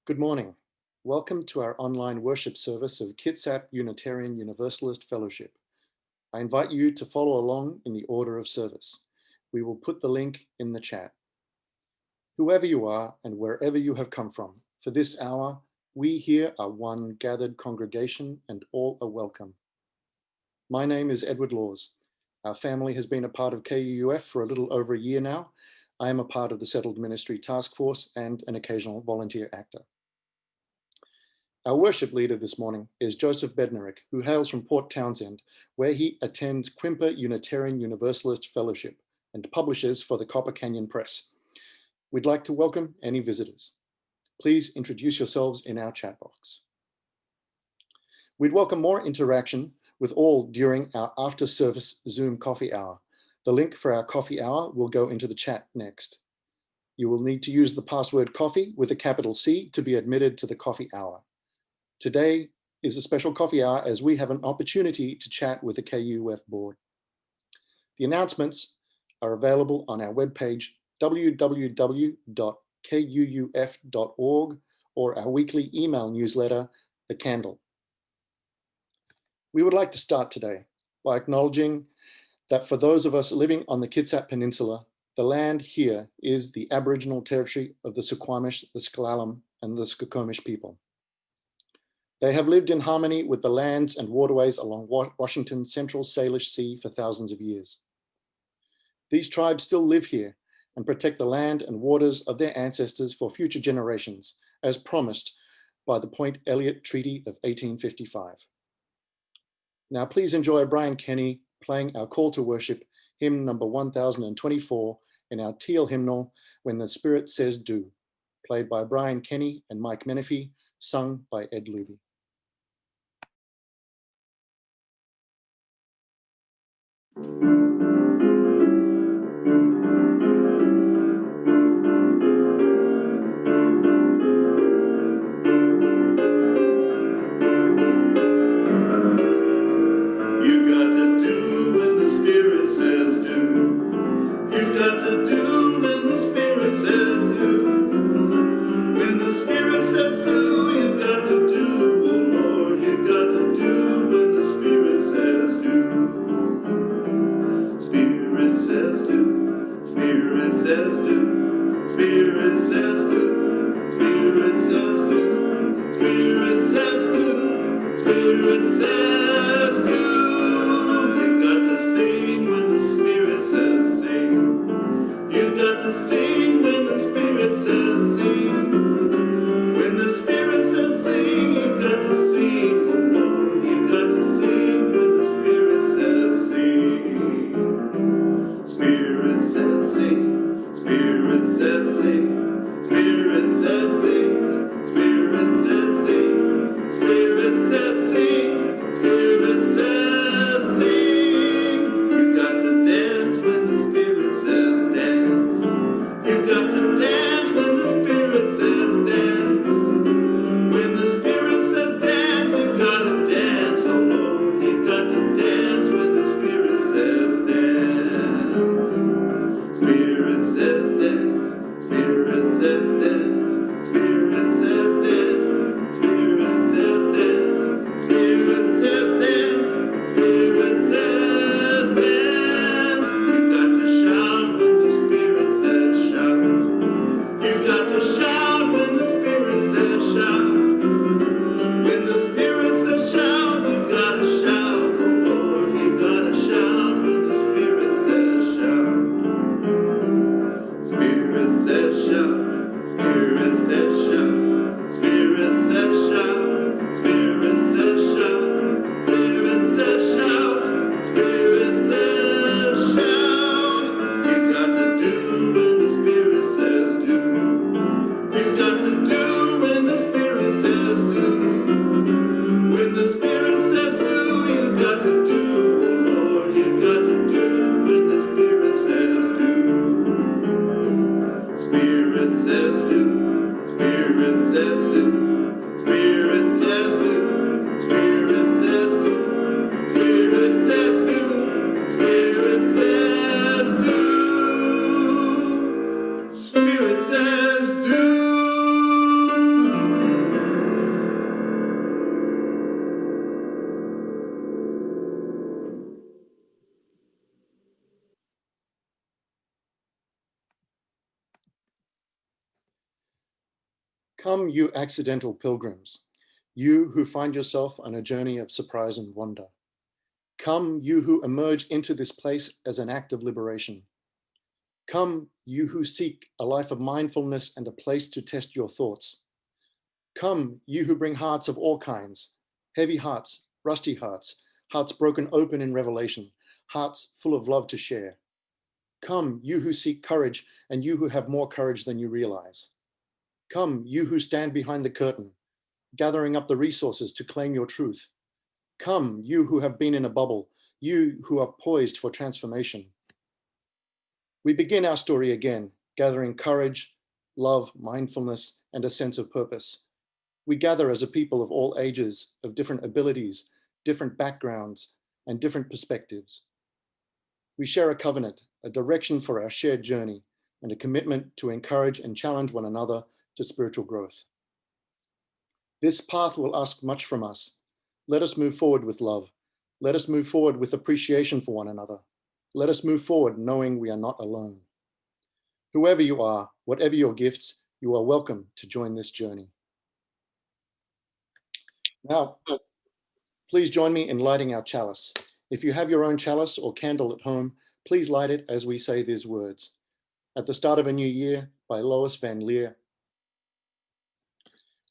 Good morning. Welcome to our online worship service of Kitsap Unitarian Universalist Fellowship. I invite you to follow along in the order of service. We will put the link in the chat. Whoever you are and wherever you have come from, for this hour, we here are one gathered congregation and all are welcome. My name is Edward Laws. Our family has been a part of KUUF for a little over a year now. I am a part of the Settled Ministry Task Force and an occasional volunteer actor. Our worship leader this morning is Joseph Bednarik, who hails from Port Townsend, where he attends Quimper Unitarian Universalist Fellowship and publishes for the Copper Canyon Press. We'd like to welcome any visitors. Please introduce yourselves in our chat box. We'd welcome more interaction with all during our after-service Zoom coffee hour. The link for our coffee hour will go into the chat next. You will need to use the password coffee with a capital C to be admitted to the coffee hour. Today is a special coffee hour as we have an opportunity to chat with the KUUF board. The announcements are available on our webpage, www.kuuf.org, or our weekly email newsletter, The Candle. We would like to start today by acknowledging that for those of us living on the Kitsap Peninsula, the land here is the Aboriginal territory of the Suquamish, the S'Klallam, and the Skokomish people. They have lived in harmony with the lands and waterways along Washington's Central Salish Sea for thousands of years. These tribes still live here and protect the land and waters of their ancestors for future generations, as promised by the Point Elliott Treaty of 1855. Now please enjoy Brian Kenny playing our call to worship, hymn number 1024 in our teal hymnal, When the Spirit Says Do, played by Brian Kenny and Mike Menifee, sung by Ed Luby. Come, you accidental pilgrims, you who find yourself on a journey of surprise and wonder. Come, you who emerge into this place as an act of liberation. Come, you who seek a life of mindfulness and a place to test your thoughts. Come, you who bring hearts of all kinds, heavy hearts, rusty hearts, hearts broken open in revelation, hearts full of love to share. Come, you who seek courage and you who have more courage than you realize. Come, you who stand behind the curtain, gathering up the resources to claim your truth. Come, you who have been in a bubble, you who are poised for transformation. We begin our story again, gathering courage, love, mindfulness, and a sense of purpose. We gather as a people of all ages, of different abilities, different backgrounds, and different perspectives. We share a covenant, a direction for our shared journey, and a commitment to encourage and challenge one another to spiritual growth. This path will ask much from us. Let us move forward with love. Let us move forward with appreciation for one another. Let us move forward knowing we are not alone. Whoever you are, whatever your gifts, you are welcome to join this journey. Now, please join me in lighting our chalice. If you have your own chalice or candle at home, please light it as we say these words. At the Start of a New Year by Lois Van Leer.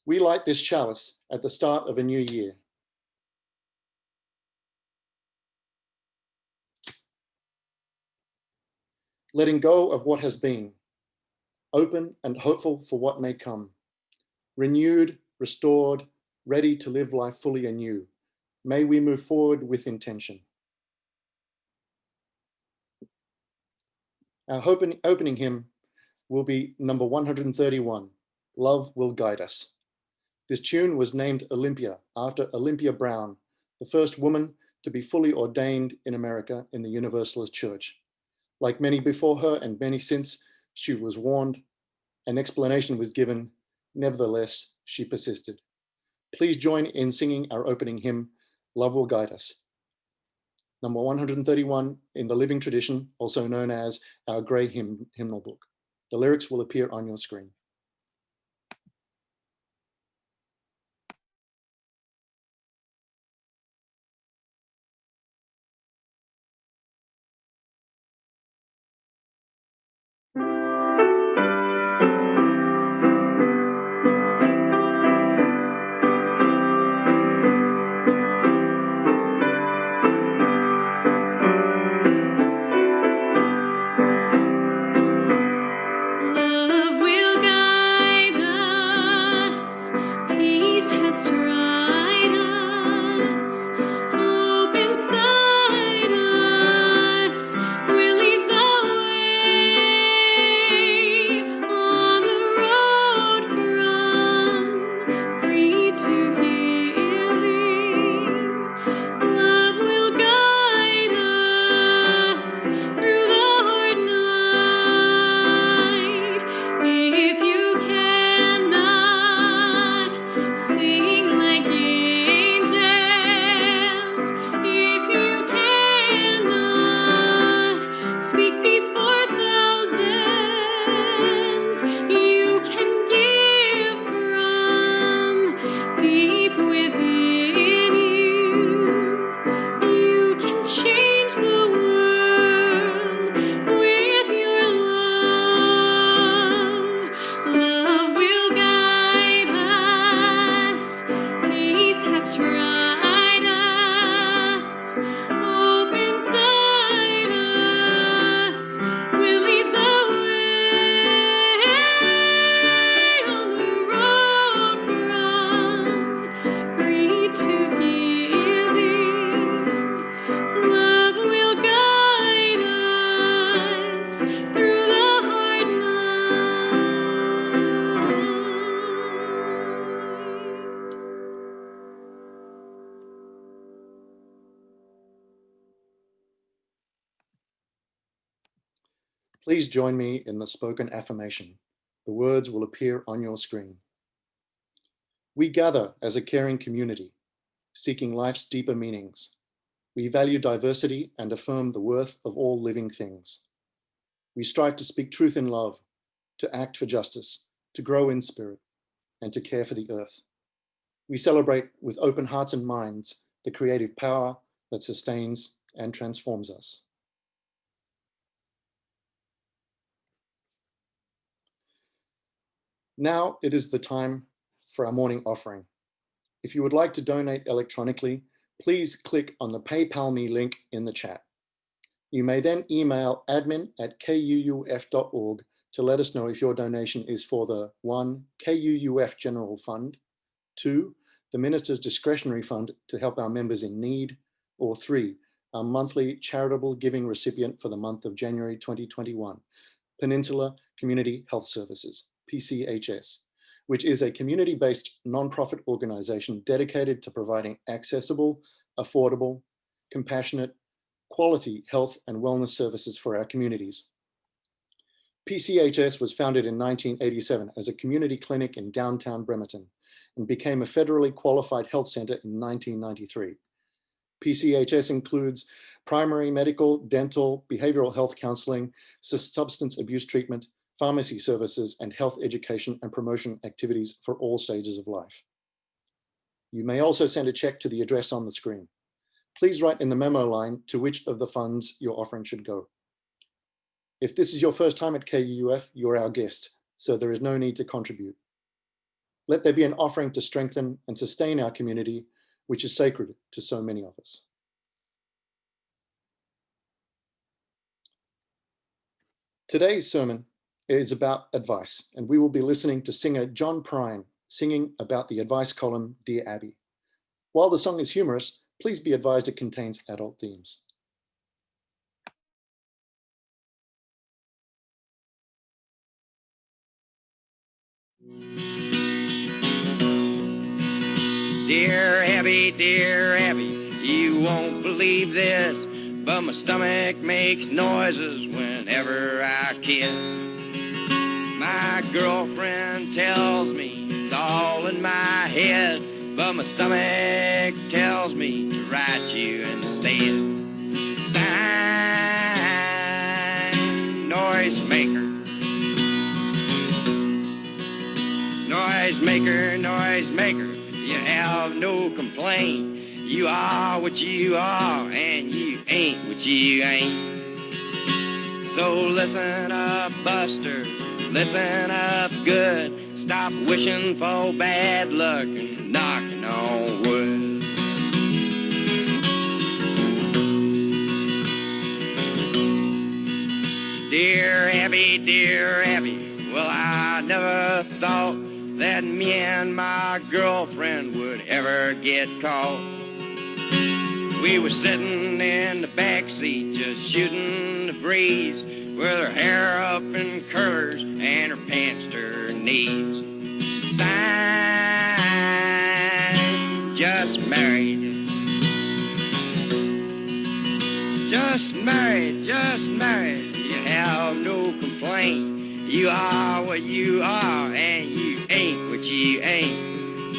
We light this chalice at the start of a new year. Letting go of what has been, open and hopeful for what may come, renewed, restored, ready to live life fully anew. May we move forward with intention. Our opening hymn will be number 131, Love Will Guide Us. This tune was named Olympia after Olympia Brown, the first woman to be fully ordained in America in the Universalist Church. Like many before her and many since, she was warned, an explanation was given. Nevertheless, she persisted. Please join in singing our opening hymn, Love Will Guide Us. Number 131 in the Living Tradition, also known as our Grey Hymnal Book. The lyrics will appear on your screen. Please join me in the spoken affirmation. The words will appear on your screen. We gather as a caring community, seeking life's deeper meanings. We value diversity and affirm the worth of all living things. We strive to speak truth in love, to act for justice, to grow in spirit. and to care for the earth. We celebrate with open hearts and minds the creative power that sustains and transforms us. Now it is the time for our morning offering. If you would like to donate electronically, please click on the PayPal me link in the chat. You may then email admin@kuuf.org to let us know if your donation is for the 1. KUUF General Fund, 2. the Minister's Discretionary Fund to help our members in need, or 3. our monthly charitable giving recipient for the month of January 2021, Peninsula Community Health Services, PCHS, which is a community-based nonprofit organization dedicated to providing accessible, affordable, compassionate, quality health and wellness services for our communities. PCHS was founded in 1987 as a community clinic in downtown Bremerton and became a federally qualified health center in 1993. PCHS includes primary medical, dental, behavioral health counseling, substance abuse treatment, pharmacy services, and health education and promotion activities for all stages of life. You may also send a check to the address on the screen. Please write in the memo line to which of the funds your offering should go. If this is your first time at KUUF, you're our guest, so there is no need to contribute. Let there be an offering to strengthen and sustain our community, which is sacred to so many of us. Today's sermon is about advice, and we will be listening to singer John Prine singing about the advice column, Dear Abby. While the song is humorous, please be advised it contains adult themes. Dear Abby, you won't believe this, but my stomach makes noises whenever I kiss. My girlfriend tells me it's all in my head, but my stomach tells me to write you instead. Sign, noisemaker. Noisemaker, you have no complaint. You are what you are, and you ain't what you ain't. So listen up, Buster, listen up good. Stop wishing for bad luck and knocking on wood. Dear Abby, well, I never thought that me and my girlfriend would ever get caught. We were sitting in the backseat just shooting the breeze, with her hair up in curlers and her pants to her knees. Sign, just married. Just married, you have no complaint. You are what you are, and you ain't what you ain't.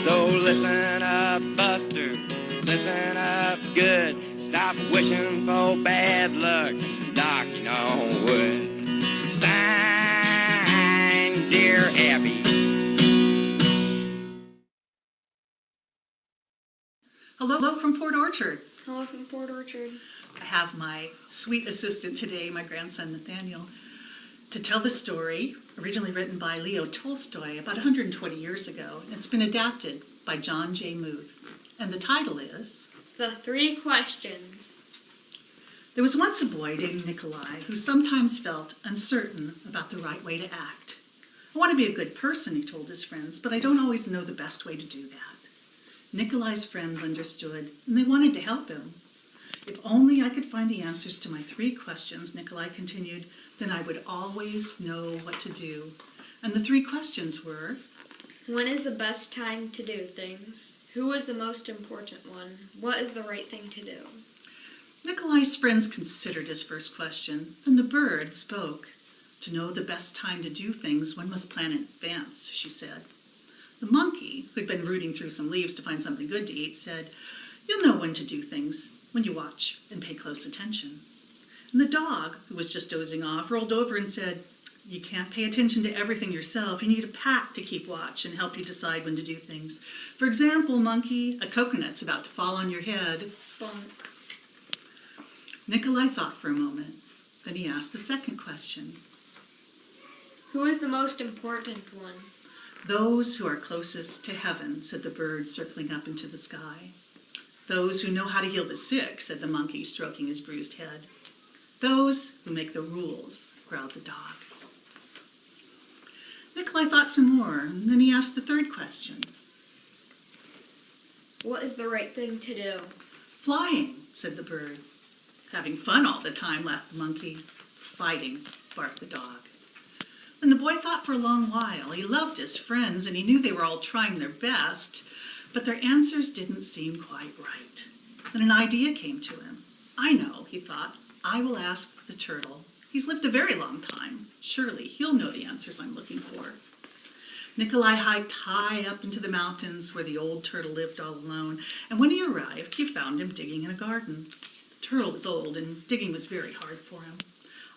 So listen up, Buster, listen up good. Stop wishing for bad luck and knocking on wood. Sign, Dear Abby. Hello from Port Orchard. Hello from Port Orchard. I have my sweet assistant today, my grandson Nathaniel, to tell the story, originally written by Leo Tolstoy about 120 years ago. It's been adapted by John J. Muth, and the title is The Three Questions. There was once a boy named Nikolai who sometimes felt uncertain about the right way to act. I want to be a good person, he told his friends, but I don't always know the best way to do that. Nikolai's friends understood, and they wanted to help him. If only I could find the answers to my three questions, Nikolai continued, then I would always know what to do. And the three questions were: when is the best time to do things? Who is the most important one? What is the right thing to do? Nikolai's friends considered his first question. Then the bird spoke. To know the best time to do things, one must plan in advance, she said. The monkey, who'd been rooting through some leaves to find something good to eat, said, you'll know when to do things, when you watch and pay close attention. And the dog, who was just dozing off, rolled over and said, You can't pay attention to everything yourself. You need a pack to keep watch and help you decide when to do things. For example, monkey, a coconut's about to fall on your head. Bonk. Nikolai thought for a moment. Then he asked the second question. Who is the most important one? Those who are closest to heaven, said the bird, circling up into the sky. Those who know how to heal the sick, said the monkey, stroking his bruised head. Those who make the rules, growled the dog. Nikolai thought some more, and then he asked the third question. What is the right thing to do? Flying, said the bird. Having fun all the time, laughed the monkey. Fighting, barked the dog. And the boy thought for a long while. He loved his friends, and he knew they were all trying their best, but their answers didn't seem quite right. Then an idea came to him. I know, he thought. I will ask the turtle. He's lived a very long time. Surely he'll know the answers I'm looking for. Nikolai hiked high up into the mountains where the old turtle lived all alone, and when he arrived, he found him digging in a garden. The turtle was old, and digging was very hard for him.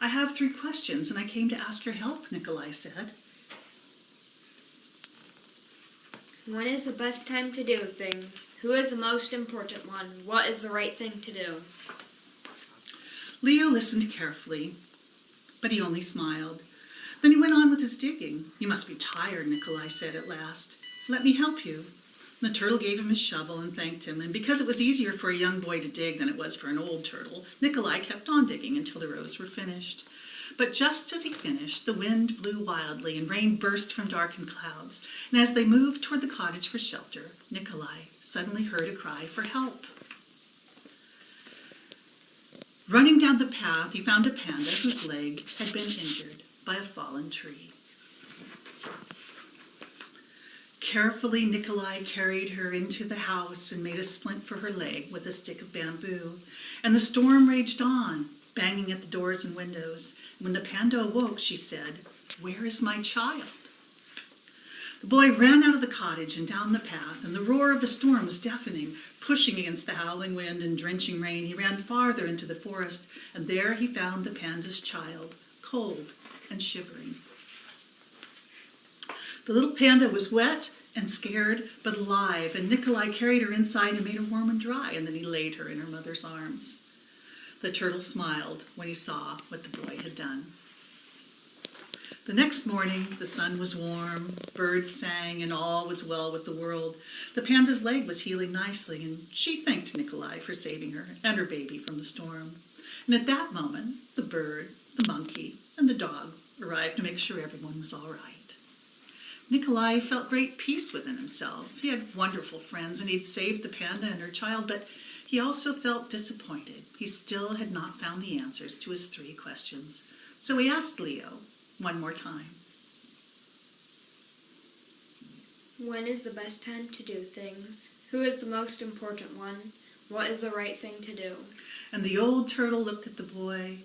I have 3 questions, and I came to ask your help, Nikolai said. When is the best time to do things? Who is the most important one? What is the right thing to do? Leo listened carefully, but he only smiled. Then he went on with his digging. You must be tired, Nikolai said at last. Let me help you. The turtle gave him his shovel and thanked him, and because it was easier for a young boy to dig than it was for an old turtle, Nikolai kept on digging until the rows were finished. But just as he finished, the wind blew wildly and rain burst from darkened clouds, and as they moved toward the cottage for shelter, Nikolai suddenly heard a cry for help. Running down the path, he found a panda whose leg had been injured by a fallen tree. Carefully, Nikolai carried her into the house and made a splint for her leg with a stick of bamboo. And the storm raged on, banging at the doors and windows. And when the panda awoke, she said, "Where is my child?" The boy ran out of the cottage and down the path, and the roar of the storm was deafening. Pushing against the howling wind and drenching rain, he ran farther into the forest, and there he found the panda's child, cold and shivering. The little panda was wet and scared, but alive, and Nikolai carried her inside and made her warm and dry, and then he laid her in her mother's arms. The turtle smiled when he saw what the boy had done. The next morning, the sun was warm, birds sang, and all was well with the world. The panda's leg was healing nicely, and she thanked Nikolai for saving her and her baby from the storm. And at that moment, the bird, the monkey, and the dog arrived to make sure everyone was all right. Nikolai felt great peace within himself. He had wonderful friends, and he'd saved the panda and her child, but he also felt disappointed. He still had not found the answers to his 3 questions. So he asked Leo one more time. When is the best time to do things? Who is the most important one? What is the right thing to do? And the old turtle looked at the boy.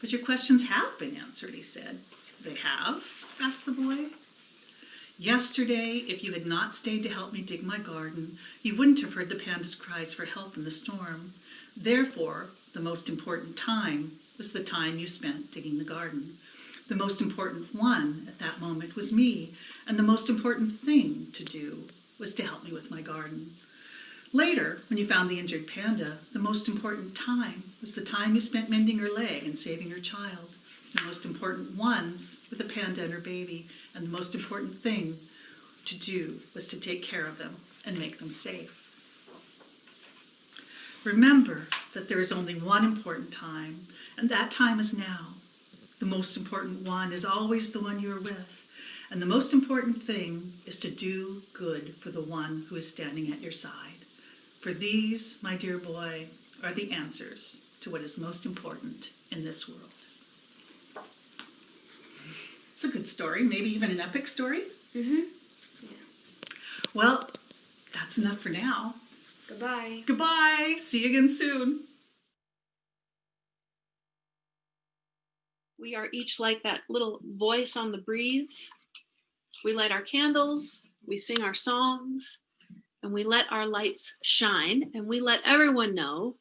But your questions have been answered, he said. They have? Asked the boy. Yesterday, if you had not stayed to help me dig my garden, you wouldn't have heard the panda's cries for help in the storm. Therefore, the most important time was the time you spent digging the garden. The most important one at that moment was me, and the most important thing to do was to help me with my garden. Later, when you found the injured panda, the most important time was the time you spent mending her leg and saving her child. The most important ones were the panda and her baby, and the most important thing to do was to take care of them and make them safe. Remember that there is only one important time, and that time is now. The most important one is always the one you are with, and the most important thing is to do good for the one who is standing at your side. For these, my dear boy, are the answers to what is most important in this world. It's a good story, maybe even an epic story. Yeah. Well, that's enough for now. Goodbye. Goodbye. See you again soon. We are each like that little voice on the breeze. We light our candles, we sing our songs, and we let our lights shine, and we let everyone know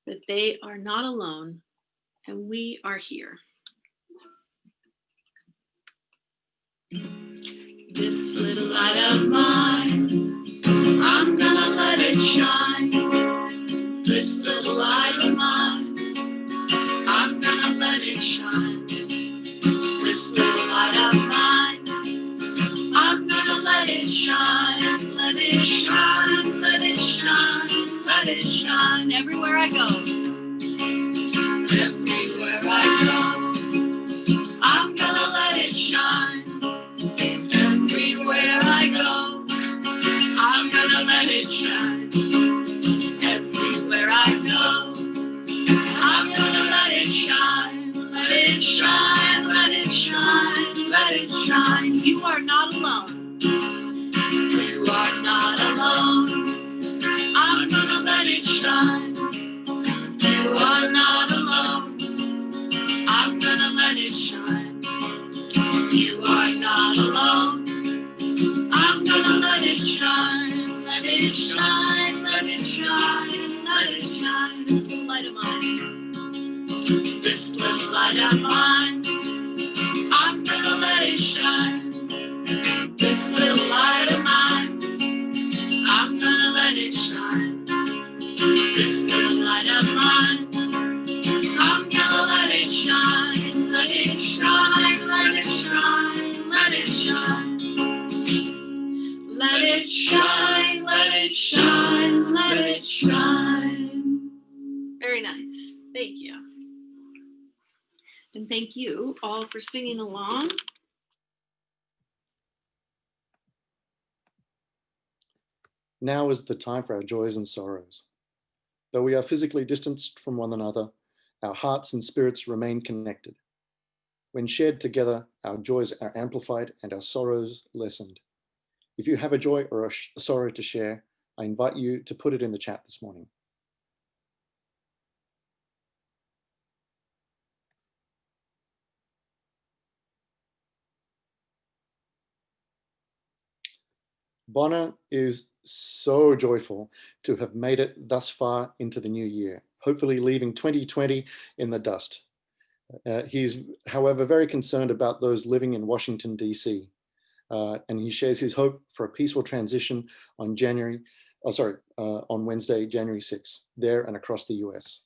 that they are not alone, and we are here. This little light of mine, I'm gonna let it shine. This little light of mine, I'm gonna let it shine. This little light of mine, I'm gonna let it shine. Let it shine, let it shine, let it shine. Everywhere I go, everywhere I go, I'm gonna let it shine. Everywhere I go, I'm gonna let it shine. Everywhere I go, I'm gonna let it shine. Let it shine, let it shine, let it shine. You are not alone. You are not alone. I'm gonna let it shine. You are not alone. I'm gonna let it shine. You are not alone. I'm gonna let it shine. Let it shine, let it shine, let it shine. This little light of mine. This little light of mine. I'm gonna let it shine. This little light of mine. I'm gonna let it shine. This little light of mine. I'm gonna let it shine. Let it shine, let it shine, let it shine. Let it shine, let it shine, let it shine. Very nice. Thank you. And thank you all for singing along. Now is the time for our joys and sorrows. Though we are physically distanced from one another, our hearts and spirits remain connected. When shared together, our joys are amplified and our sorrows lessened. If you have a joy or a sorrow to share, I invite you to put it in the chat this morning. Bonner is so joyful to have made it thus far into the new year, hopefully leaving 2020 in the dust. He's, however, very concerned about those living in Washington, D.C., and he shares his hope for a peaceful transition on Wednesday, January 6th, there and across the US.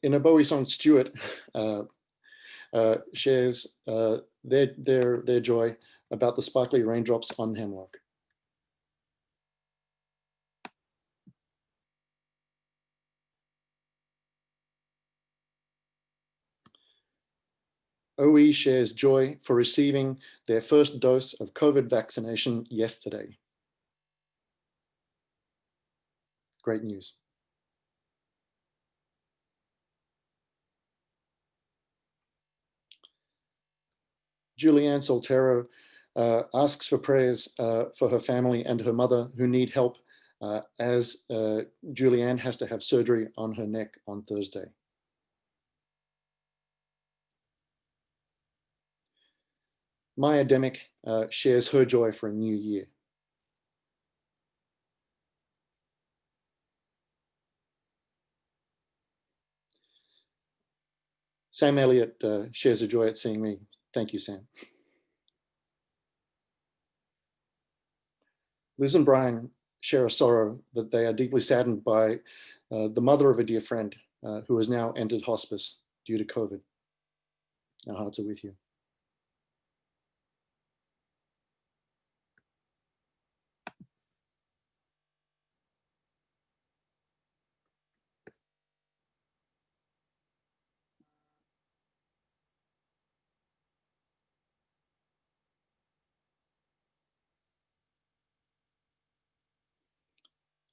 In a Bowie song, Stewart shares their joy about the sparkly raindrops on hemlock. OE shares joy for receiving their first dose of COVID vaccination yesterday. Great news. Julianne Soltero asks for prayers for her family and her mother who need help as Julianne has to have surgery on her neck on Thursday. Maya Demick shares her joy for a new year. Sam Elliott shares a joy at seeing me. Thank you, Sam. Liz and Brian share a sorrow that they are deeply saddened by the mother of a dear friend who has now entered hospice due to COVID. Our hearts are with you.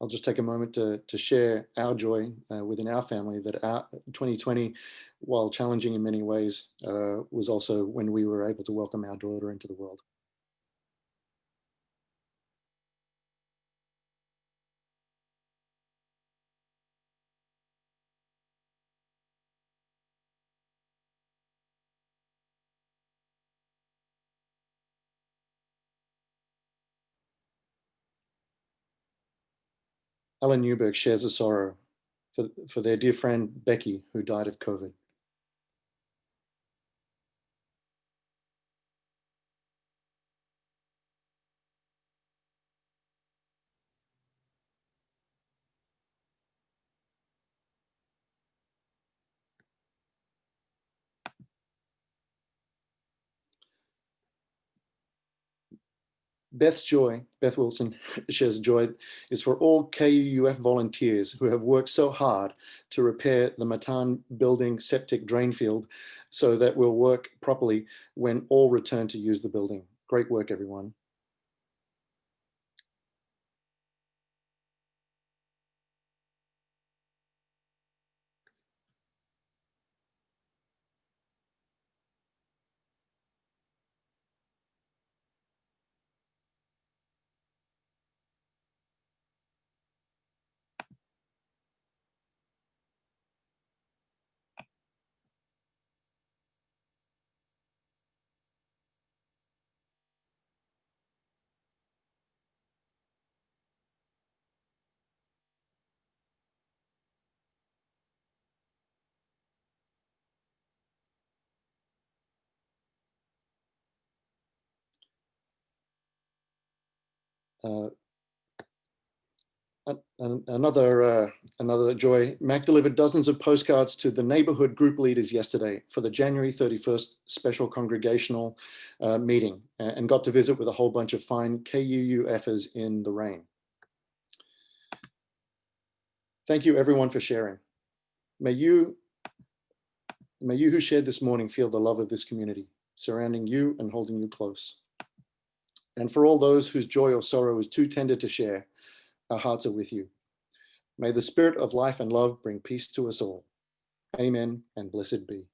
I'll just take a moment to share our joy within our family that our 2020, while challenging in many ways, was also when we were able to welcome our daughter into the world. Ellen Newberg shares a sorrow. for their dear friend Becky, who died of COVID. Beth Wilson shares joy is for all KUUF volunteers who have worked so hard to repair the Matan building septic drain field so that we'll work properly when all return to use the building. Great work, everyone. Another joy. Mac delivered dozens of postcards to the neighborhood group leaders yesterday for the January 31st special congregational meeting, and got to visit with a whole bunch of fine KUUFers in the rain. Thank you everyone for sharing. May you who shared this morning feel the love of this community, surrounding you and holding you close. And for all those whose joy or sorrow is too tender to share, our hearts are with you. May the spirit of life and love bring peace to us all. Amen and blessed be.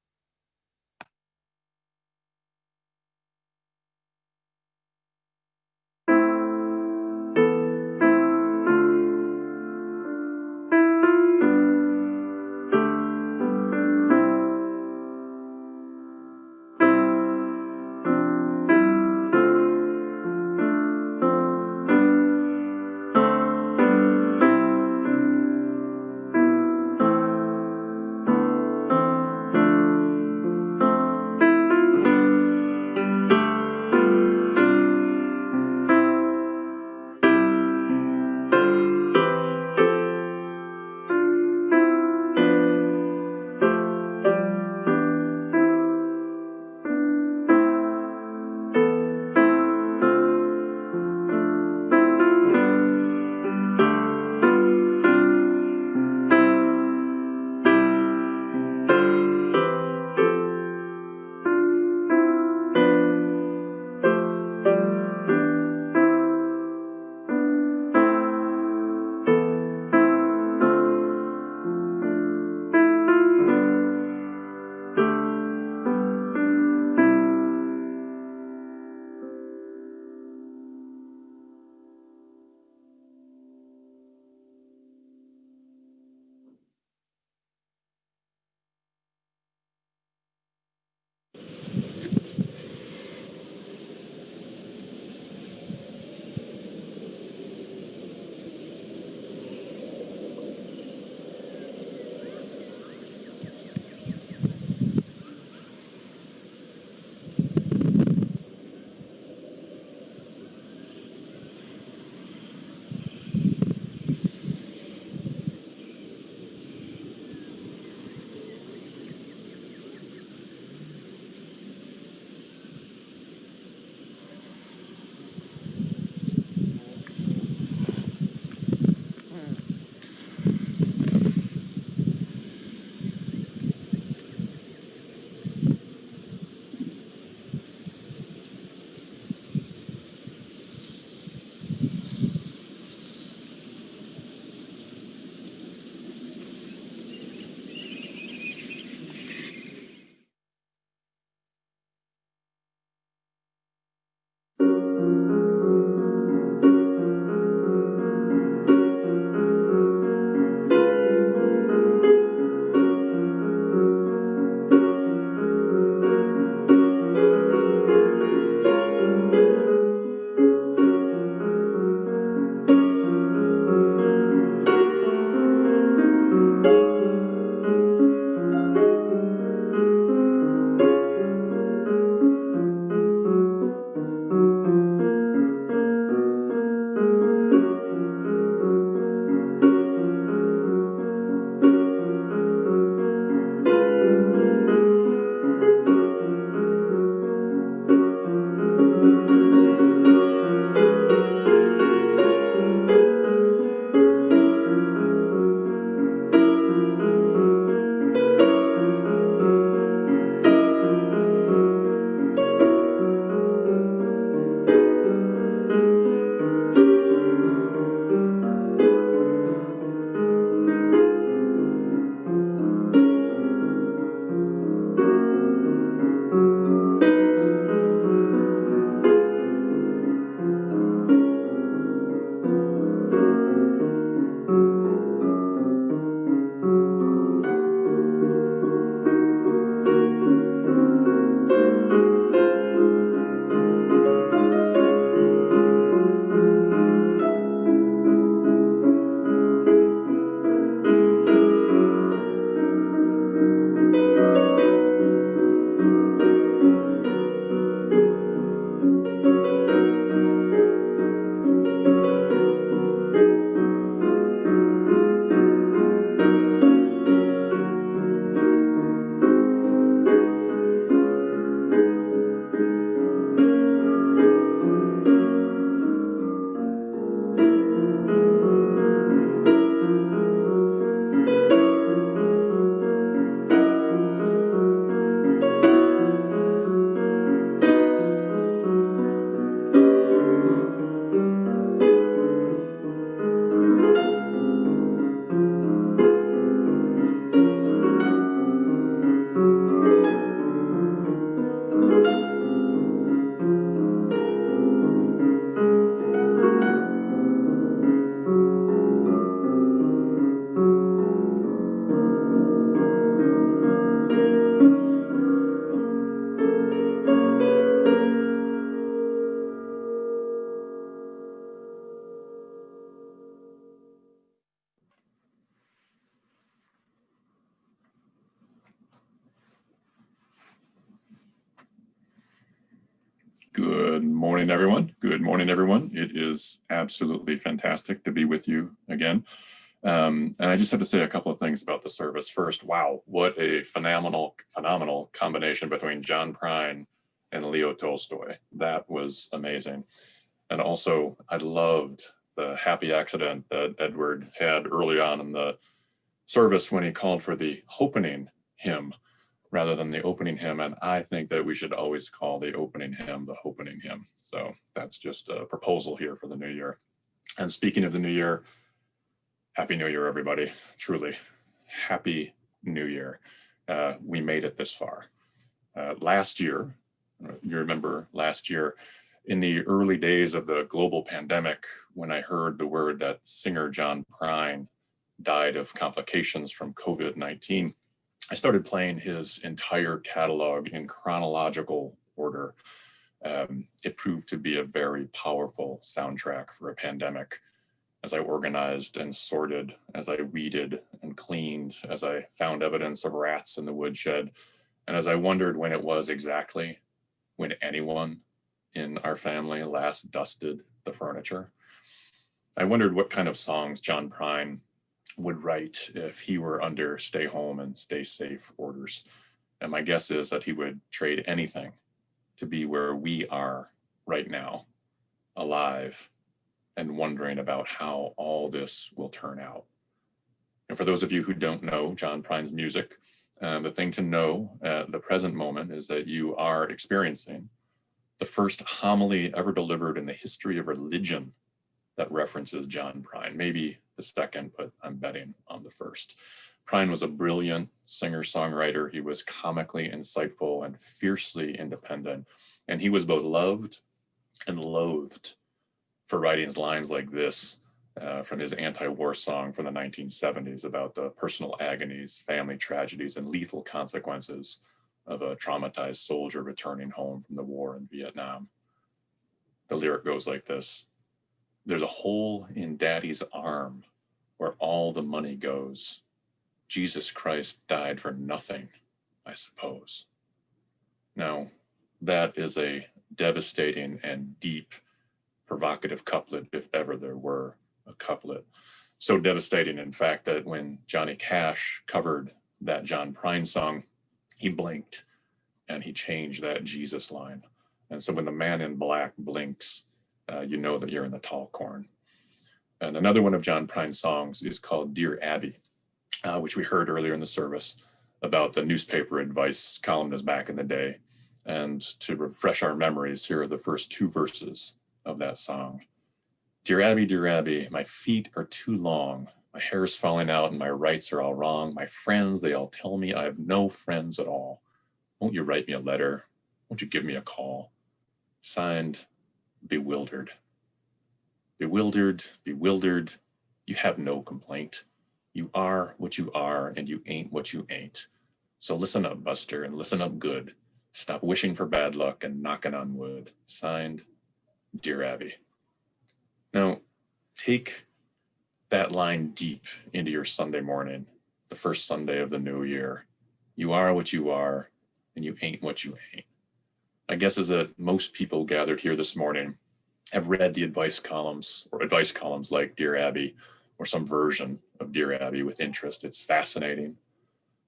Good morning, everyone. Good morning, everyone. It is absolutely fantastic to be with you again. And I just have to say a couple of things about the service. First, wow, what a phenomenal combination between John Prine and Leo Tolstoy. That was amazing. And also, I loved the happy accident that Edward had early on in the service when he called for the opening hymn rather than the opening hymn. And I think that we should always call the opening hymn the opening hymn. So that's just a proposal here for the new year. And speaking of the new year, Happy New Year, everybody. Truly, Happy New Year. We made it this far. Last year, you remember last year, in the early days of the global pandemic, when I heard the word that singer John Prine died of complications from COVID-19, I started playing his entire catalog in chronological order. It proved to be a very powerful soundtrack for a pandemic. As I organized and sorted, as I weeded and cleaned, as I found evidence of rats in the woodshed, and as I wondered when it was exactly when anyone in our family last dusted the furniture. I wondered what kind of songs John Prine would write if he were under stay home and stay safe orders. And my guess is that he would trade anything to be where we are right now, alive, and wondering about how all this will turn out. And for those of you who don't know John Prine's music, the thing to know at the present moment is that you are experiencing the first homily ever delivered in the history of religion that references John Prine. Maybe the second, but I'm betting on the first. Prine was a brilliant singer-songwriter. He was comically insightful and fiercely independent. And he was both loved and loathed for writing lines like this from his anti-war song from the 1970s about the personal agonies, family tragedies, and lethal consequences of a traumatized soldier returning home from the war in Vietnam. The lyric goes like this: "There's a hole in daddy's arm where all the money goes. Jesus Christ died for nothing, I suppose." Now, that is a devastating and deep, provocative couplet, if ever there were a couplet. So devastating, in fact, that when Johnny Cash covered that John Prine song, he blinked and he changed that Jesus line. And so when the man in black blinks, you know that you're in the tall corn. And another one of John Prine's songs is called Dear Abby, which we heard earlier in the service about the newspaper advice columnist back in the day. And to refresh our memories, here are the first two verses of that song. Dear Abby, my feet are too long. My hair is falling out and my rights are all wrong. My friends, they all tell me I have no friends at all. Won't you write me a letter? Won't you give me a call? Signed, Bewildered. Bewildered, you have no complaint. You are what you are and you ain't what you ain't. So listen up, Buster, and listen up good. Stop wishing for bad luck and knocking on wood. Signed, Dear Abby. Now, take that line deep into your Sunday morning, the first Sunday of the new year. You are what you are, and you ain't what you ain't. My guess is that most people gathered here this morning have read the advice columns like Dear Abby or some version of Dear Abby with interest. It's fascinating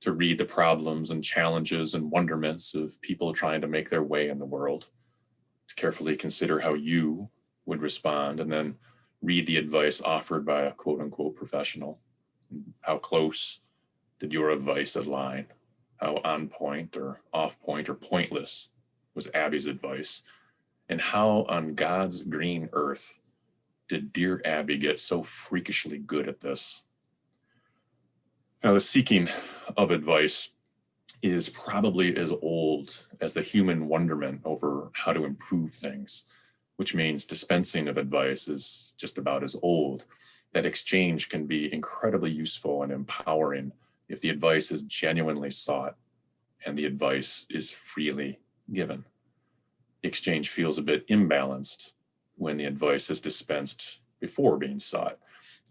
to read the problems and challenges and wonderments of people trying to make their way in the world, to carefully consider how you would respond, and then read the advice offered by a quote unquote professional. How close did your advice align? How on point or off point or pointless was Abby's advice? And how on God's green earth did Dear Abby get so freakishly good at this? Now, the seeking of advice is probably as old as the human wonderment over how to improve things, which means dispensing of advice is just about as old. That exchange can be incredibly useful and empowering if the advice is genuinely sought and the advice is freely given. The exchange feels a bit imbalanced when the advice is dispensed before being sought.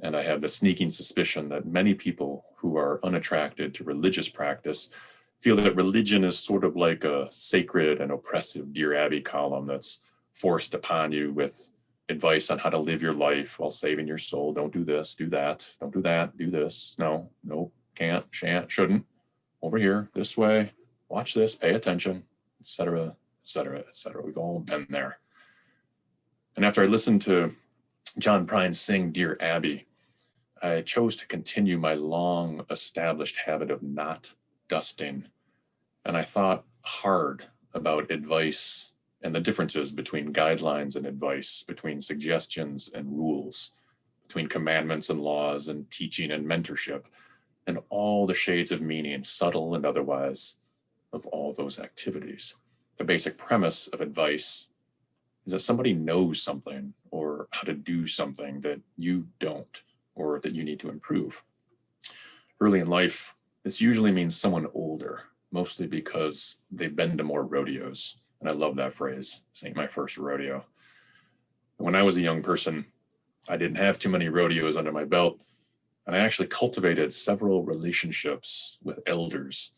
And I have the sneaking suspicion that many people who are unattracted to religious practice feel that religion is sort of like a sacred and oppressive Dear Abby column that's forced upon you with advice on how to live your life while saving your soul. Don't do this, do that, don't do that, do this. No, can't, shan't, shouldn't. Over here, this way, watch this, pay attention, etc., etc., etc. We've all been there. And after I listened to John Prine sing Dear Abby, I chose to continue my long established habit of not dusting. And I thought hard about advice and the differences between guidelines and advice, between suggestions and rules, between commandments and laws and teaching and mentorship, and all the shades of meaning, subtle and otherwise, of all those activities. The basic premise of advice is that somebody knows something or how to do something that you don't, or that you need to improve. Early in life, this usually means someone older, mostly because they've been to more rodeos. And I love that phrase, this ain't my first rodeo. When I was a young person, I didn't have too many rodeos under my belt, and I actually cultivated several relationships with elders.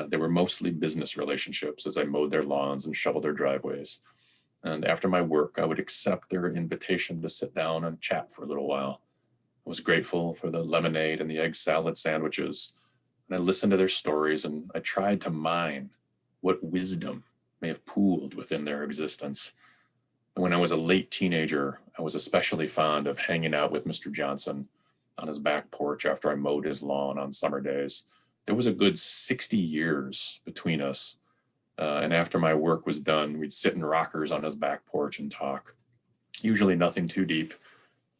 They were mostly business relationships as I mowed their lawns and shoveled their driveways. And after my work, I would accept their invitation to sit down and chat for a little while. I was grateful for the lemonade and the egg salad sandwiches. And I listened to their stories, and I tried to mine what wisdom may have pooled within their existence. And when I was a late teenager, I was especially fond of hanging out with Mr. Johnson on his back porch after I mowed his lawn on summer days. There was a good 60 years between us. And after my work was done, we'd sit in rockers on his back porch and talk. Usually nothing too deep,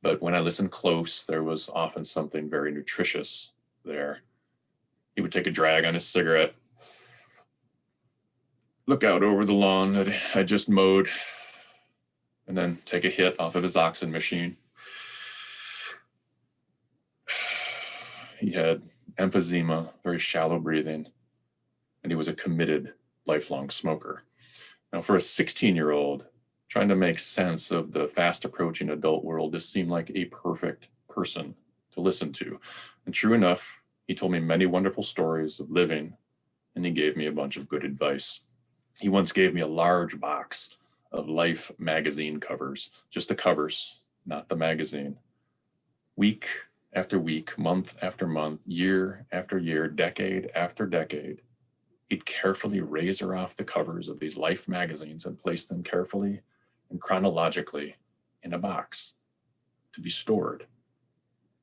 but when I listened close, there was often something very nutritious there. He would take a drag on his cigarette, look out over the lawn that I just mowed, and then take a hit off of his oxen machine. He had emphysema, very shallow breathing, and he was a committed lifelong smoker. Now, for a 16-year-old, trying to make sense of the fast approaching adult world, this seemed like a perfect person to listen to. And true enough, he told me many wonderful stories of living, and he gave me a bunch of good advice. He once gave me a large box of Life magazine covers, just the covers, not the magazine. Week after week, month after month, year after year, decade after decade, he'd carefully razor off the covers of these Life magazines and place them carefully and chronologically in a box to be stored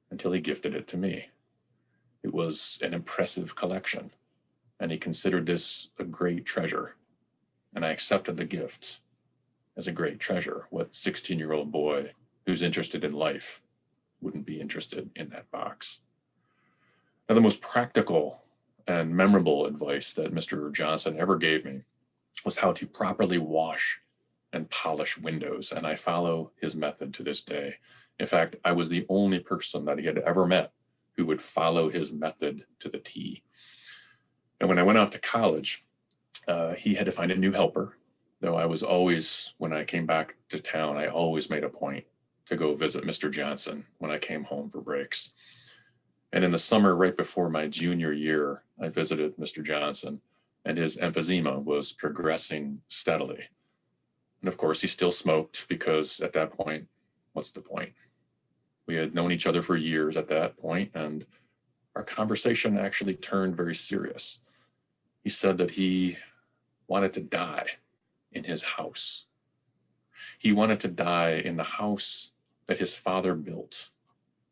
until he gifted it to me. It was an impressive collection, and he considered this a great treasure, and I accepted the gift as a great treasure. What 16-year-old boy who's interested in life wouldn't be interested in that box? Now, the most practical and memorable advice that Mr. Johnson ever gave me was how to properly wash and polish windows, and I follow his method to this day. In fact, I was the only person that he had ever met who would follow his method to the T. And when I went off to college, he had to find a new helper, though I was always, when I came back to town, I always made a point to go visit Mr. Johnson when I came home for breaks. And in the summer, right before my junior year, I visited Mr. Johnson, and his emphysema was progressing steadily. And of course, he still smoked, because at that point, what's the point? We had known each other for years at that point, and our conversation actually turned very serious. He said that he wanted to die in his house. He wanted to die in the house that his father built,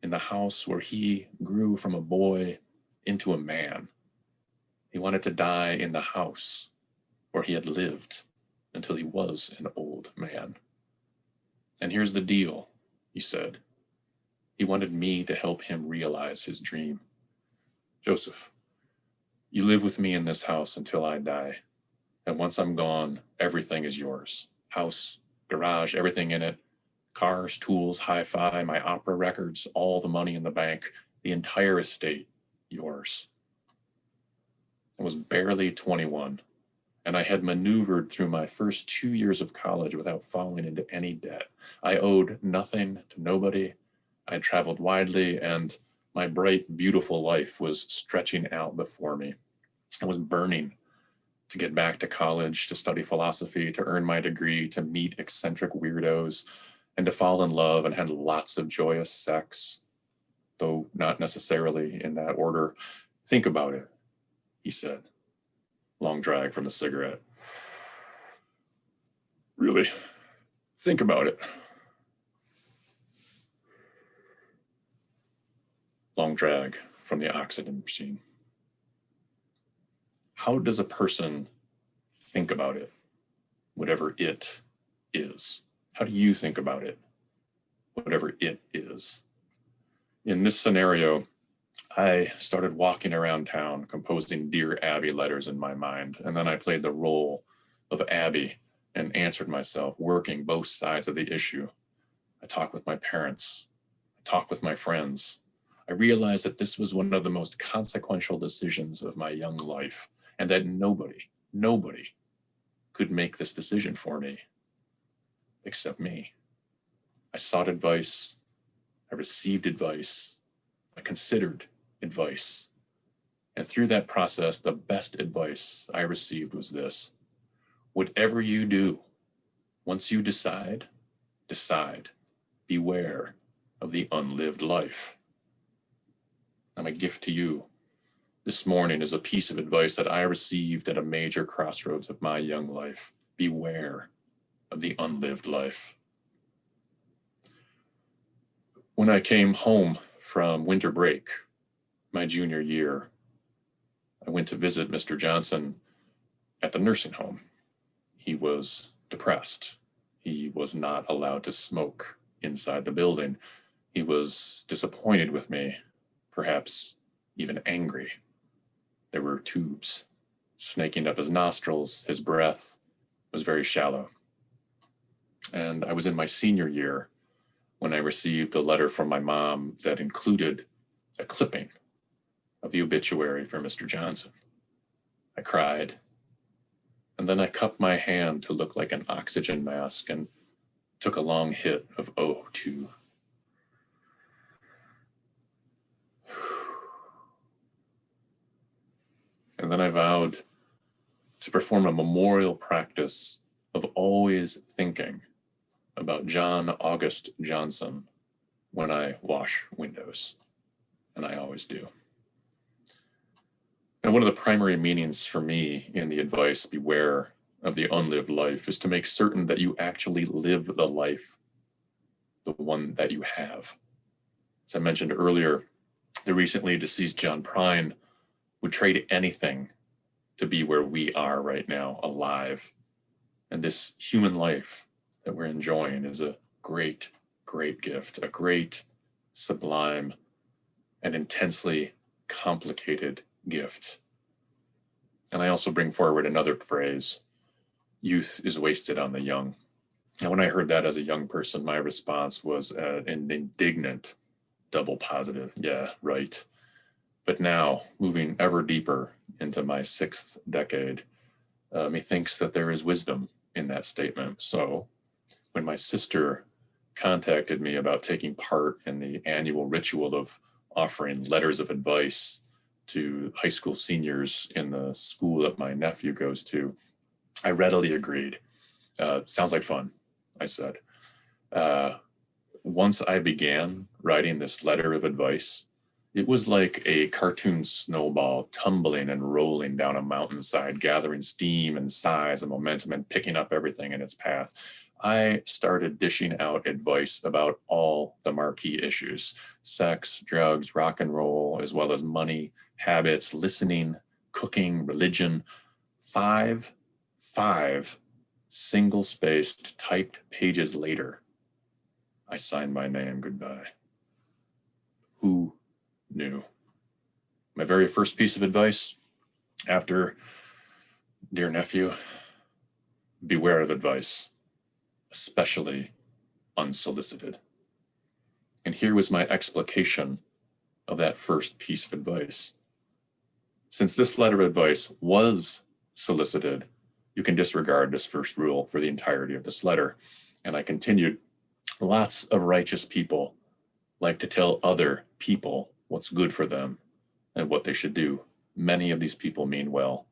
in the house where he grew from a boy into a man. He wanted to die in the house where he had lived until he was an old man. And here's the deal, he said. He wanted me to help him realize his dream. Joseph, you live with me in this house until I die. And once I'm gone, everything is yours. House, garage, everything in it. Cars, tools, hi-fi, my opera records, all the money in the bank, the entire estate, yours. I was barely 21, and I had maneuvered through my first 2 years of college without falling into any debt. I owed nothing to nobody. I traveled widely, and my bright, beautiful life was stretching out before me. I was burning to get back to college, to study philosophy, to earn my degree, to meet eccentric weirdos, and to fall in love and have lots of joyous sex, though not necessarily in that order. Think about it, he said. Long drag from the cigarette. Really, think about it. Long drag from the oxygen machine. How does a person think about it, whatever it is? How do you think about it, whatever it is? In this scenario, I started walking around town, composing Dear Abby letters in my mind, and then I played the role of Abby and answered myself, working both sides of the issue. I talked with my parents, I talked with my friends. I realized that this was one of the most consequential decisions of my young life, and that nobody could make this decision for me, except me. I sought advice, I received advice, I considered advice. And through that process, the best advice I received was this: whatever you do, once you decide, beware of the unlived life. And my gift to you this morning is a piece of advice that I received at a major crossroads of my young life. Beware of the unlived life. When I came home from winter break, my junior year, I went to visit Mr. Johnson at the nursing home. He was depressed. He was not allowed to smoke inside the building. He was disappointed with me, perhaps even angry. There were tubes snaking up his nostrils. His breath was very shallow. And I was in my senior year when I received a letter from my mom that included a clipping of the obituary for Mr. Johnson. I cried, and then I cupped my hand to look like an oxygen mask and took a long hit of O2. And then I vowed to perform a memorial practice of always thinking about John August Johnson when I wash windows, and I always do. And one of the primary meanings for me in the advice, beware of the unlived life, is to make certain that you actually live the life, the one that you have. As I mentioned earlier, the recently deceased John Prine would trade anything to be where we are right now, alive. And this human life that we're enjoying is a great, great gift, a great, sublime, and intensely complicated gift. And I also bring forward another phrase: youth is wasted on the young. And when I heard that as a young person, my response was an indignant double positive. Yeah, right. But now, moving ever deeper into my 6th decade, methinks that there is wisdom in that statement. So when my sister contacted me about taking part in the annual ritual of offering letters of advice to high school seniors in the school that my nephew goes to, I readily agreed. Sounds like fun, I said. Once I began writing this letter of advice, it was like a cartoon snowball tumbling and rolling down a mountainside, gathering steam and size and momentum and picking up everything in its path. I started dishing out advice about all the marquee issues: sex, drugs, rock and roll, as well as money, habits, listening, cooking, religion. Five single-spaced typed pages later, I signed my name goodbye. Who knew? My very first piece of advice after Dear Nephew: beware of advice, especially unsolicited. And here was my explication of that first piece of advice. Since this letter of advice was solicited, you can disregard this first rule for the entirety of this letter. And I continued, lots of righteous people like to tell other people what's good for them and what they should do. Many of these people mean well.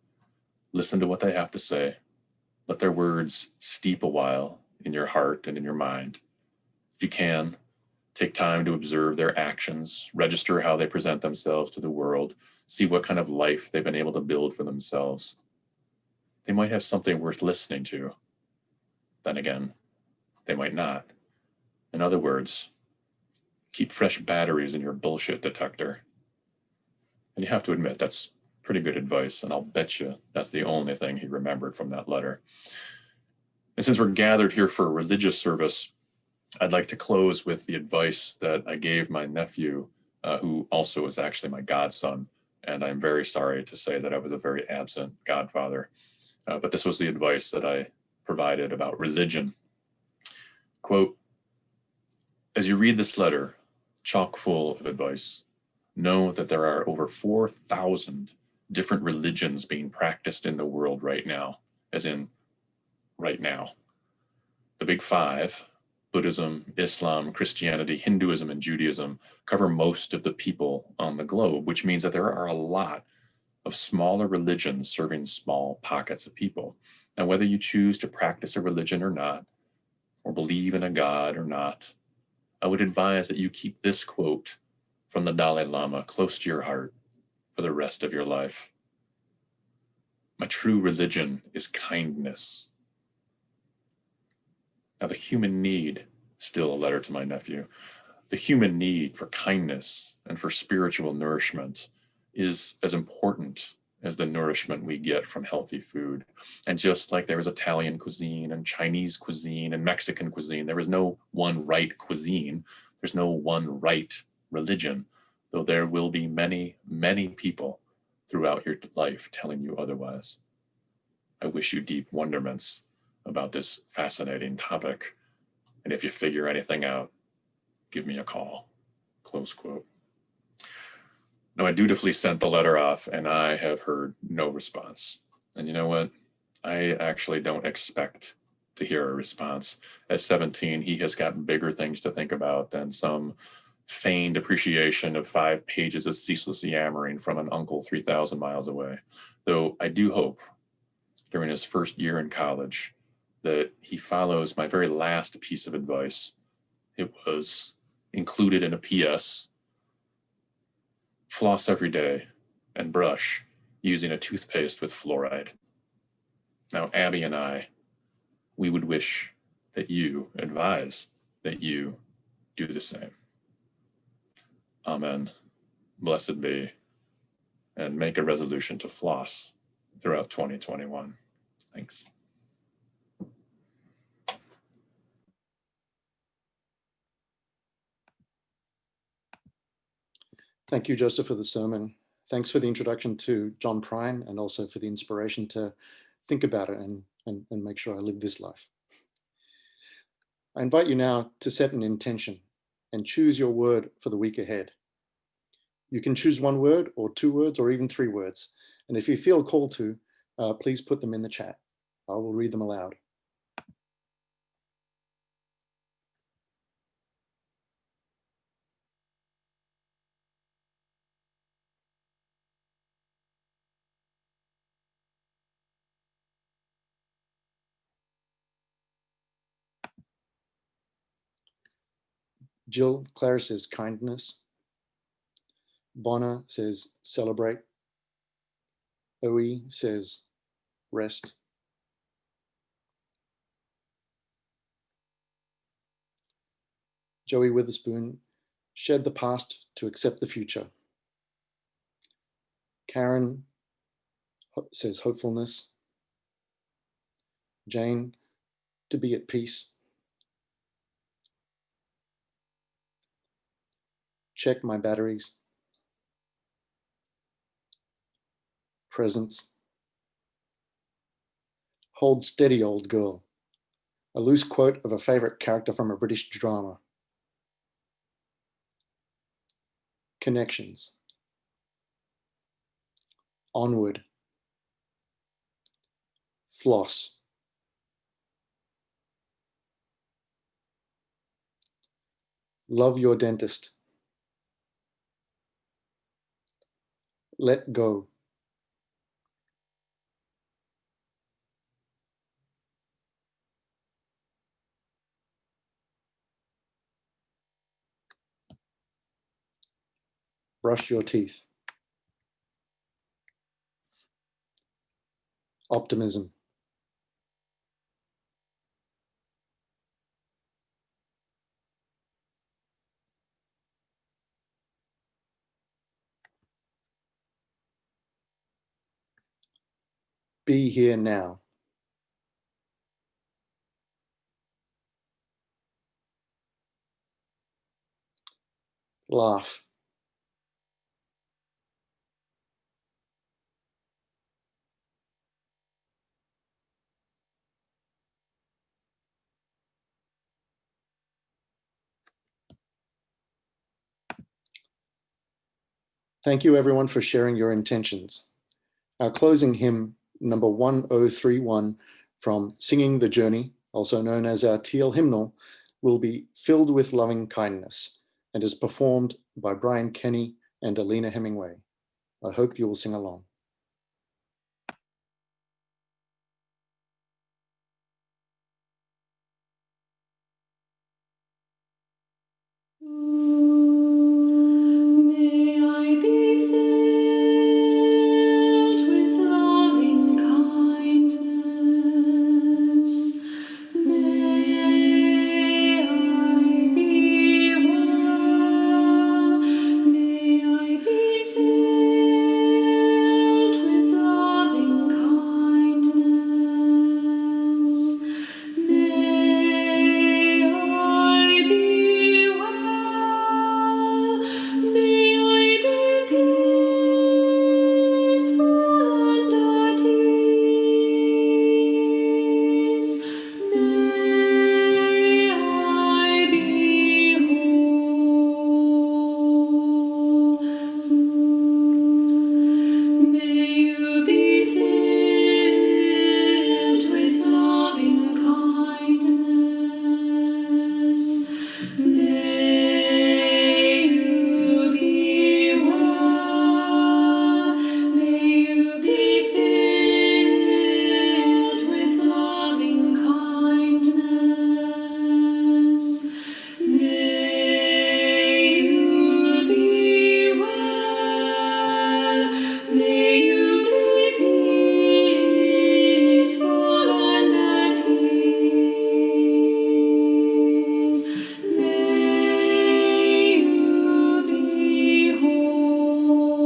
Listen to what they have to say. Let their words steep a while in your heart and in your mind. If you can, take time to observe their actions, register how they present themselves to the world, see what kind of life they've been able to build for themselves. They might have something worth listening to. Then again, they might not. In other words, keep fresh batteries in your bullshit detector. And you have to admit, that's pretty good advice, and I'll bet you that's the only thing he remembered from that letter. And since we're gathered here for a religious service, I'd like to close with the advice that I gave my nephew, who also is actually my godson. And I'm very sorry to say that I was a very absent godfather. But this was the advice that I provided about religion. Quote, as you read this letter, chock full of advice, know that there are over 4,000 different religions being practiced in the world right now, as in right now. The big five, Buddhism, Islam, Christianity, Hinduism, and Judaism, cover most of the people on the globe, which means that there are a lot of smaller religions serving small pockets of people. Now, whether you choose to practice a religion or not, or believe in a God or not, I would advise that you keep this quote from the Dalai Lama close to your heart for the rest of your life. My true religion is kindness. Now, the human need, still a letter to my nephew, the human need for kindness and for spiritual nourishment is as important as the nourishment we get from healthy food. And just like there is Italian cuisine and Chinese cuisine and Mexican cuisine, there is no one right cuisine. There's no one right religion, though there will be many, many people throughout your life telling you otherwise. I wish you deep wonderments about this fascinating topic. And if you figure anything out, give me a call. Close quote. Now, I dutifully sent the letter off, and I have heard no response. And you know what? I actually don't expect to hear a response. At 17, he has gotten bigger things to think about than some feigned appreciation of 5 pages of ceaseless yammering from an uncle 3,000 miles away. Though I do hope, during his first year in college, that he follows my very last piece of advice. It was included in a PS. Floss every day and brush using a toothpaste with fluoride. Now, Abby and I, we would wish that you advise that you do the same. Amen. Blessed be. And make a resolution to floss throughout 2021. Thanks. Thank you, Joseph, for the sermon. Thanks for the introduction to John Prine and also for the inspiration to think about it and make sure I live this life. I invite you now to set an intention and choose your word for the week ahead. You can choose 1 word or 2 words or even 3 words. And if you feel called to, please put them in the chat. I will read them aloud. Jill Clara says kindness. Bonner says celebrate. Oe says rest. Joey Witherspoon, shed the past to accept the future. Karen says hopefulness. Jane, to be at peace. Check my batteries. Presence. Hold steady, old girl. A loose quote of a favorite character from a British drama. Connections. Onward. Floss. Love your dentist. Let go. Brush your teeth. Optimism. Be here now. Laugh. Thank you everyone for sharing your intentions. Our closing hymn, number 1031 from Singing the Journey, also known as our Teal hymnal, will be Filled with Loving Kindness and is performed by Brian Kenny and Alina Hemingway. I hope you will sing along. May I be filled with loving kindness. May I be well. May I be filled with loving kindness. May I be well. May I be peaceful and at ease. May I be whole. May you be filled with loving kindness. May you be well. May you be filled with loving kindness. May you be well. May you be peaceful and at ease. May you be whole.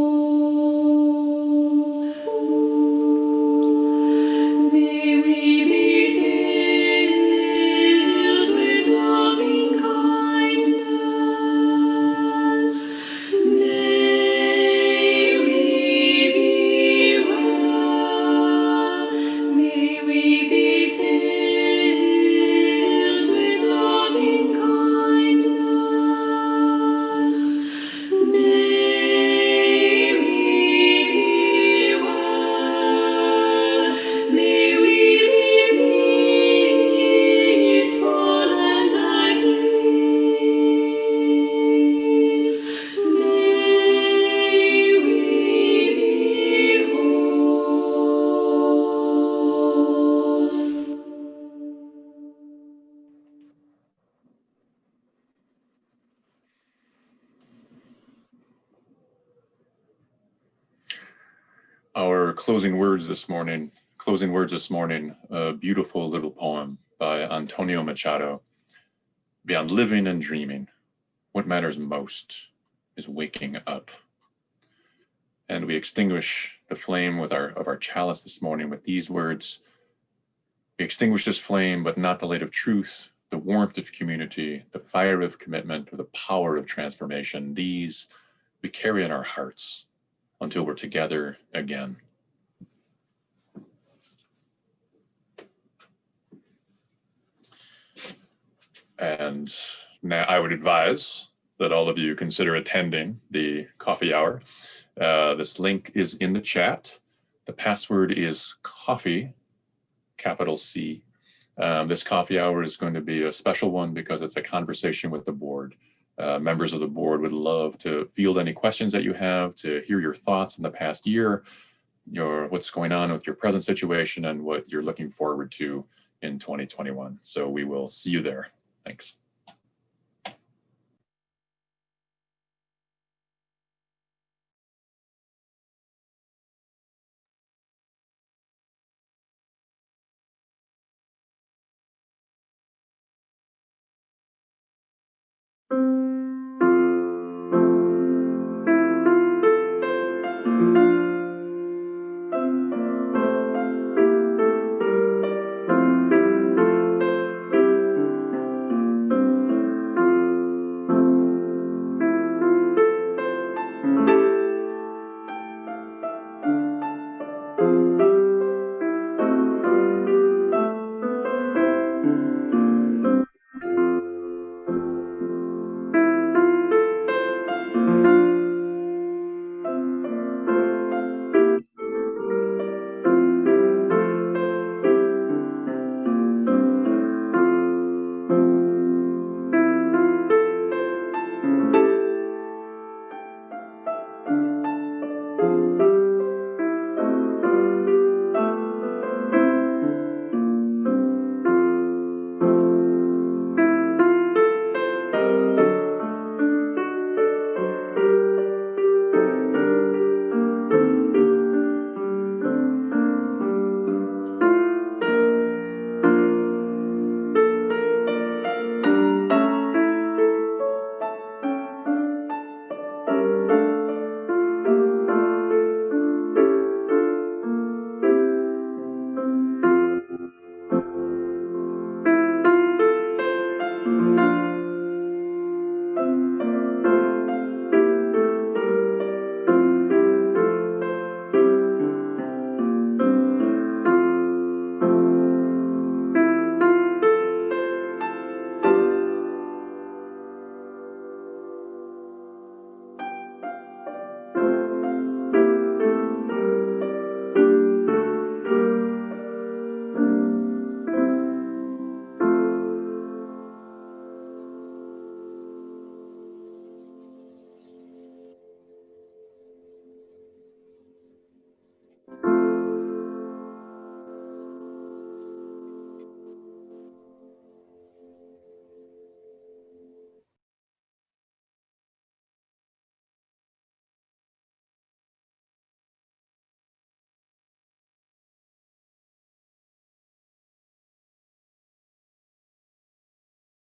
May we be filled with loving kindness. May we be well. May we be filled with loving kindness. May we be well. May we be peaceful and at ease. May we be whole. Our closing words this morning, a beautiful little poem by Antonio Machado. Beyond living and dreaming, what matters most is waking up. And we extinguish the flame of our chalice this morning with these words. We extinguish this flame, but not the light of truth, the warmth of community, the fire of commitment, or the power of transformation. These we carry in our hearts until we're together again. And now I would advise that all of you consider attending the coffee hour. This link is in the chat. The password is coffee, capital C. This coffee hour is going to be a special one because it's a conversation with the board. Members of the board would love to field any questions that you have, to hear your thoughts in the past year, what's going on with your present situation and what you're looking forward to in 2021. So we will see you there. Thanks.